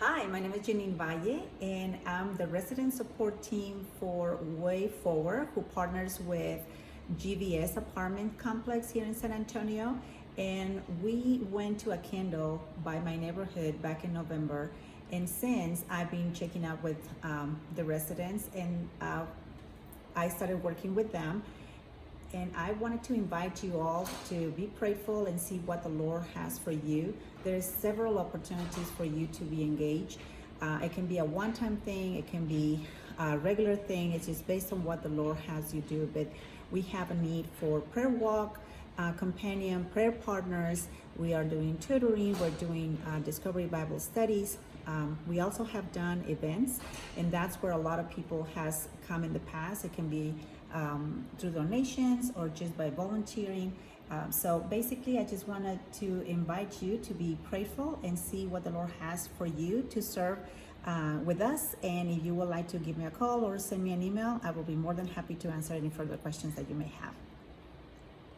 Hi, my name is Jeaninne Valle, and I'm the resident support team for Way Forward, who partners with GVS apartment complex here in San Antonio. And we went to a candle by my neighborhood back in November. And since I've been checking out with the residents, and I started working with them. And I wanted to invite you all to be prayerful and see what the Lord has for you. There's several opportunities for you to be engaged. It can be a one-time thing, it can be a regular thing. It's just based on what the Lord has you do. But we have a need for prayer walk, companion, prayer partners. We are doing tutoring, we're doing discovery Bible studies. We also have done events, and that's where a lot of people has come in the past. It can be through donations or just by volunteering. So basically, I just wanted to invite you to be prayerful and see what the Lord has for you to serve with us. And if you would like to give me a call or send me an email, I will be more than happy to answer any further questions that you may have.